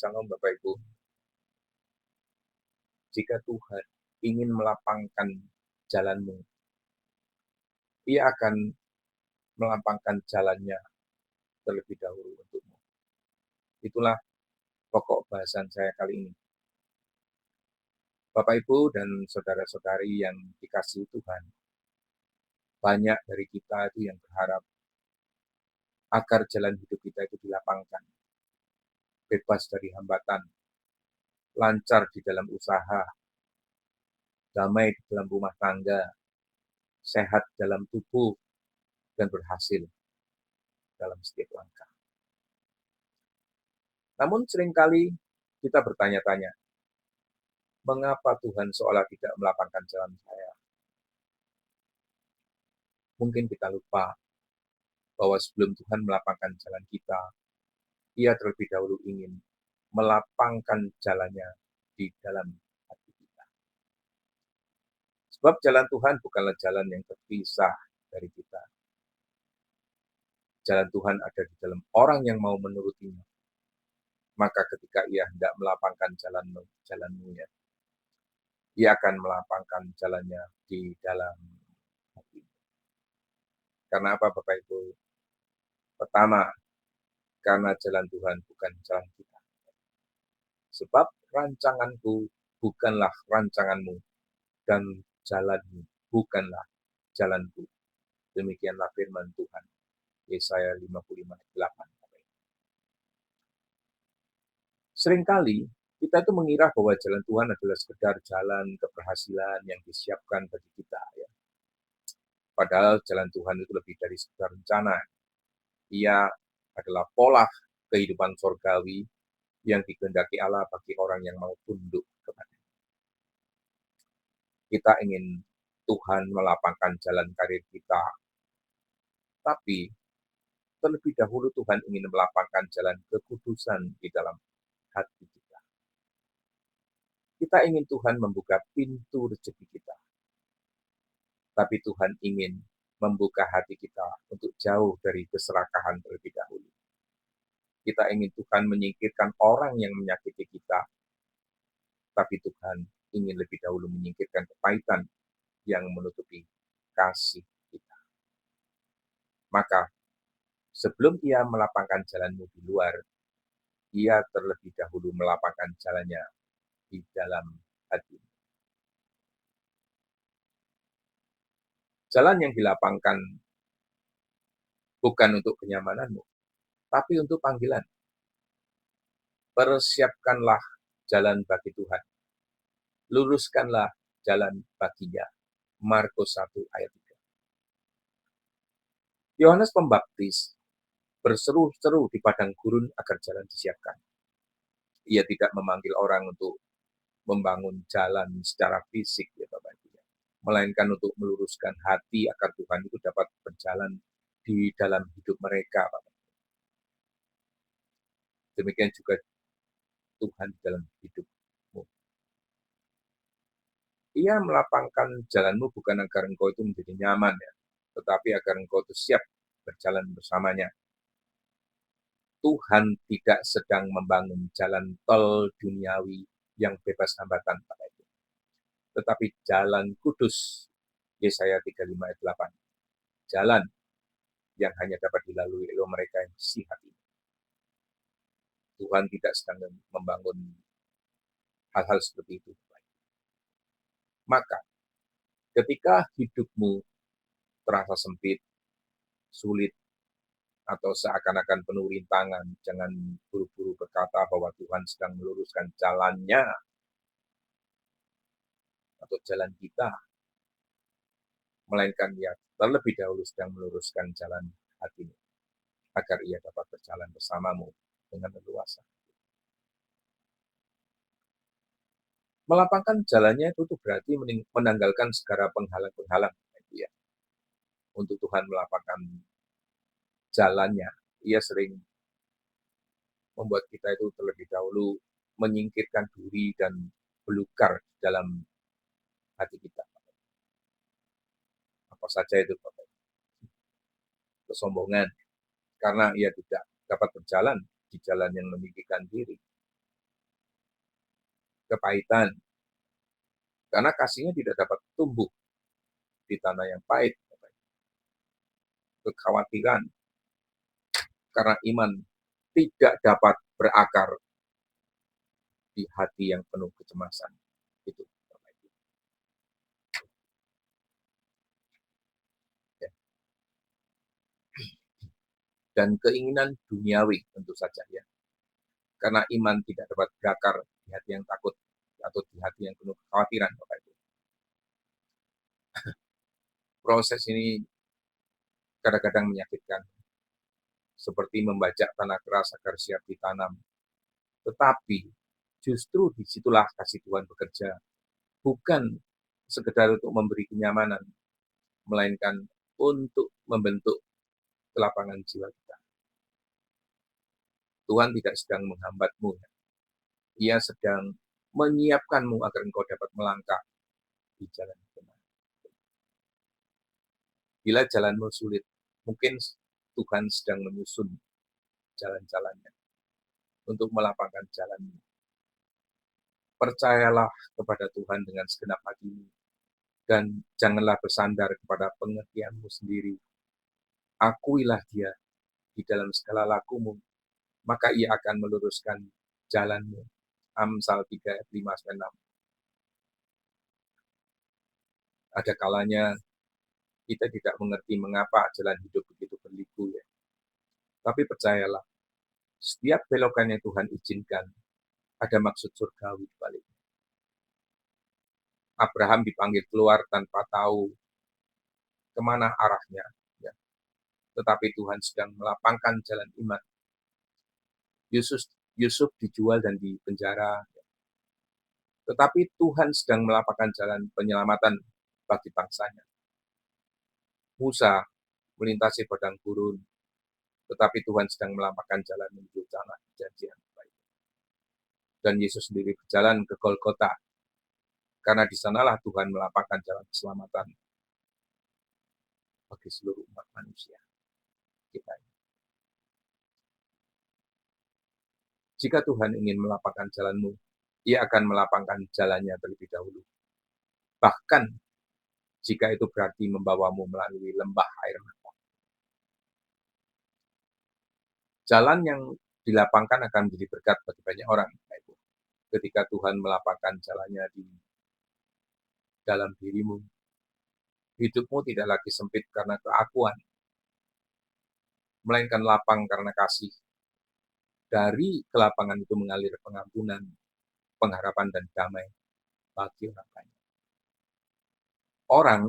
Shalom Bapak Ibu. Jika Tuhan ingin melapangkan jalanmu, Ia akan melapangkan jalannya terlebih dahulu untukmu. Itulah pokok bahasan saya kali ini. Bapak Ibu dan saudara-saudari yang dikasihi Tuhan, banyak dari kita itu yang berharap agar jalan hidup kita itu dilapangkan, bebas dari hambatan, lancar di dalam usaha, damai di dalam rumah tangga, sehat dalam tubuh, dan berhasil dalam setiap langkah. Namun seringkali kita bertanya-tanya, mengapa Tuhan seolah tidak melapangkan jalan saya? Mungkin kita lupa bahwa sebelum Tuhan melapangkan jalan kita, Ia terlebih dahulu ingin melapangkan jalannya di dalam hati kita. Sebab jalan Tuhan bukanlah jalan yang terpisah dari kita. Jalan Tuhan ada di dalam orang yang mau menurutinya. Maka ketika Ia hendak melapangkan jalanmu ya, Ia akan melapangkan jalannya di dalam hati. Karena apa Bapak Ibu? Pertama, karena jalan Tuhan bukan jalan kita. Sebab rancanganku bukanlah rancanganmu, dan jalanmu bukanlah jalanku. Demikianlah firman Tuhan. Yesaya 55:8. Seringkali kita itu mengira bahwa jalan Tuhan adalah sekedar jalan keberhasilan yang disiapkan bagi kita. Ya. Padahal jalan Tuhan itu lebih dari sekedar rencana. Ia adalah pola kehidupan surgawi yang dikehendaki Allah bagi orang yang mau tunduk kepada. Kita ingin Tuhan melapangkan jalan karir kita, tapi terlebih dahulu Tuhan ingin melapangkan jalan kekudusan di dalam hati kita. Kita ingin Tuhan membuka pintu rezeki kita, tapi Tuhan ingin membuka hati kita untuk jauh dari keserakahan terlebih dahulu. Kita ingin Tuhan menyingkirkan orang yang menyakiti kita, tapi Tuhan ingin lebih dahulu menyingkirkan kepahitan yang menutupi kasih kita. Maka, sebelum Ia melapangkan jalanmu di luar, Ia terlebih dahulu melapangkan jalannya di dalam hati. Jalan yang dilapangkan bukan untuk kenyamananmu, tapi untuk panggilan. Persiapkanlah jalan bagi Tuhan. Luruskanlah jalan baginya. Markus 1 ayat 3. Yohanes Pembaptis berseru-seru di padang gurun agar jalan disiapkan. Ia tidak memanggil orang untuk membangun jalan secara fisik, ya Bapak Ibu, melainkan untuk meluruskan hati agar Tuhan itu dapat berjalan di dalam hidup mereka, Bapak. Demikian juga Tuhan di dalam hidupmu. Ia melapangkan jalanmu bukan agar engkau itu menjadi nyaman, ya, tetapi agar engkau itu siap berjalan bersamanya. Tuhan tidak sedang membangun jalan tol duniawi yang bebas hambatan, Bapak Ibu, tetapi jalan kudus, Yesaya 35 ayat 8. Jalan yang hanya dapat dilalui oleh mereka yang bersih hati. Tuhan tidak sedang membangun hal-hal seperti itu. Maka, ketika hidupmu terasa sempit, sulit, atau seakan-akan penuh rintangan, jangan buru-buru berkata bahwa Tuhan sedang meluruskan jalannya atau jalan kita, melainkan Ia terlebih dahulu sedang meluruskan jalan hatimu, agar Ia dapat berjalan bersamamu dengan leluasa. Melapangkan jalannya itu berarti menanggalkan segala penghalang-penghalang, ya. Untuk Tuhan melapangkan jalannya, Ia sering membuat kita itu terlebih dahulu menyingkirkan duri dan belukar dalam hati kita. Apa saja itu, Bapak? Kesombongan, karena Ia tidak dapat berjalan di jalan yang meninggikan diri. kepahitan, karena kasihnya tidak dapat tumbuh di tanah yang pahit. Kekhawatiran karena iman tidak dapat berakar di hati yang penuh kecemasan. Itu. Ya. Dan keinginan duniawi tentu saja ya. Karena iman tidak dapat berakar di hati yang takut atau di hati yang penuh kekhawatiran. Bapak Ibu. Proses ini kadang-kadang menyakitkan. Seperti membajak tanah keras agar siap ditanam. Tetapi justru disitulah kasih Tuhan bekerja. Bukan sekedar untuk memberi kenyamanan, melainkan untuk membentuk kelapangan jiwa kita. Tuhan tidak sedang menghambatmu. Ia sedang menyiapkanmu agar engkau dapat melangkah di jalan yang benar. Bila jalanmu sulit, mungkin Tuhan sedang menyusun jalan-jalannya untuk melapangkan jalanmu. Percayalah kepada Tuhan dengan segenap hatimu, dan janganlah bersandar kepada pengertianmu sendiri. Akuilah Dia di dalam segala lakumu, maka Ia akan meluruskan jalanmu. Amsal 3 ayat 5-6. Ada kalanya kita tidak mengerti mengapa jalan hidup begitu berliku ya. Tapi percayalah, setiap belokan yang Tuhan izinkan, ada maksud surgawi di baliknya. Abraham dipanggil keluar tanpa tahu kemana arahnya. Ya. Tetapi Tuhan sedang melapangkan jalan iman. Yusuf dijual dan dipenjara. Tetapi Tuhan sedang melapangkan jalan penyelamatan bagi bangsanya. Musa melintasi padang gurun, tetapi Tuhan sedang melapangkan jalan menuju tanah perjanjian. Dan Yesus sendiri berjalan ke Golgota, karena di sanalah Tuhan melapangkan jalan keselamatan bagi seluruh umat manusia kita. Jika Tuhan ingin melapangkan jalanmu, Ia akan melapangkan jalannya terlebih dahulu. Bahkan jika itu berarti membawamu melalui lembah air mata. Jalan yang dilapangkan akan menjadi berkat bagi banyak orang. Ketika Tuhan melapangkan jalannya di dalam dirimu, hidupmu tidak lagi sempit karena keakuan, melainkan lapang karena kasih. Dari kelapangan itu mengalir pengampunan, pengharapan, dan damai bagi orang lain. Orang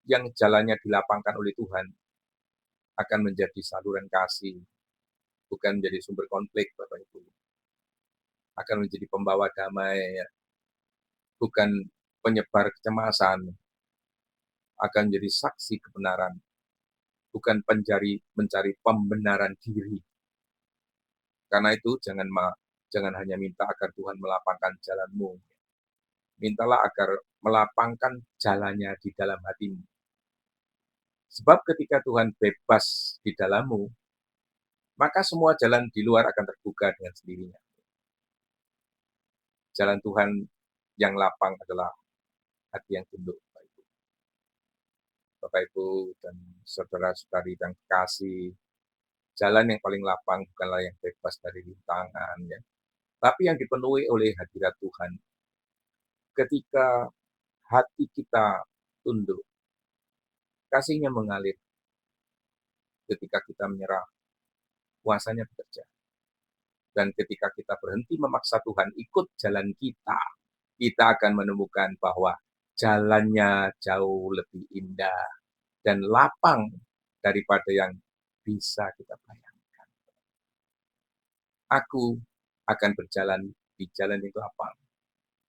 yang jalannya dilapangkan oleh Tuhan akan menjadi saluran kasih, bukan menjadi sumber konflik, Bapak Ibu. Akan menjadi pembawa damai, ya. Bukan penyebar kecemasan, akan menjadi saksi kebenaran, bukan mencari pembenaran diri. Karena itu jangan hanya minta agar Tuhan melapangkan jalanmu. Mintalah agar melapangkan jalannya di dalam hatimu. Sebab ketika Tuhan bebas di dalammu, maka semua jalan di luar akan terbuka dengan sendirinya. Jalan Tuhan yang lapang adalah hati yang tunduk. Bapak Ibu dan saudara-saudari yang kasih, jalan yang paling lapang bukanlah yang bebas dari rintangan, ya, tapi yang dipenuhi oleh hadirat Tuhan. Ketika hati kita tunduk, kasihnya mengalir. Ketika kita menyerah, kuasanya bekerja. Dan ketika kita berhenti memaksa Tuhan ikut jalan kita akan menemukan bahwa jalannya jauh lebih indah dan lapang daripada yang bisa kita bayangkan. Aku akan berjalan di jalan yang lapang,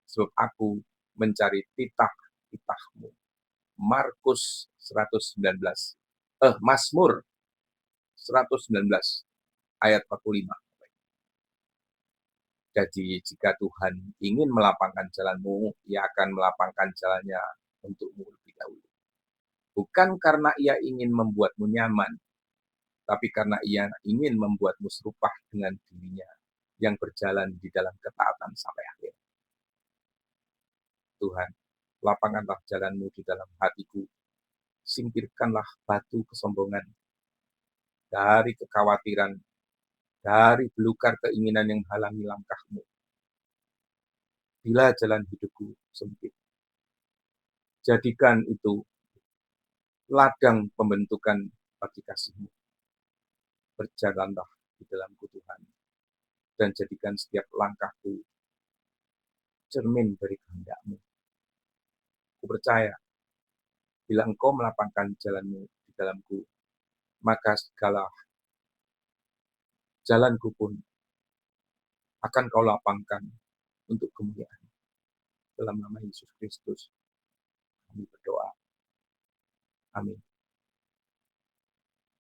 sebab aku mencari titah-titahmu. Markus 119, Mazmur 119 ayat 45. Jadi jika Tuhan ingin melapangkan jalanmu, Ia akan melapangkan jalannya untukmu lebih dahulu. Bukan karena Ia ingin membuatmu nyaman, tapi karena Ia ingin membuatmu serupa dengan dirinya yang berjalan di dalam ketaatan sampai akhir. Tuhan, lapangkanlah jalan-Mu di dalam hatiku. Singkirkanlah batu kesombongan, dari kekhawatiran, dari belukar keinginan yang menghalangi langkah-Mu. Bila jalan hidupku sempit, jadikan itu ladang pembentukan bagi kasih-Mu. Berjalanlah di dalamku Tuhan, dan jadikan setiap langkahku cermin dari kehendak-Mu. Ku percaya, bila Engkau melapangkan jalan-Mu di dalamku, maka segala jalanku pun akan Kau lapangkan untuk kemuliaan. Dalam nama Yesus Kristus, kami berdoa. Amin.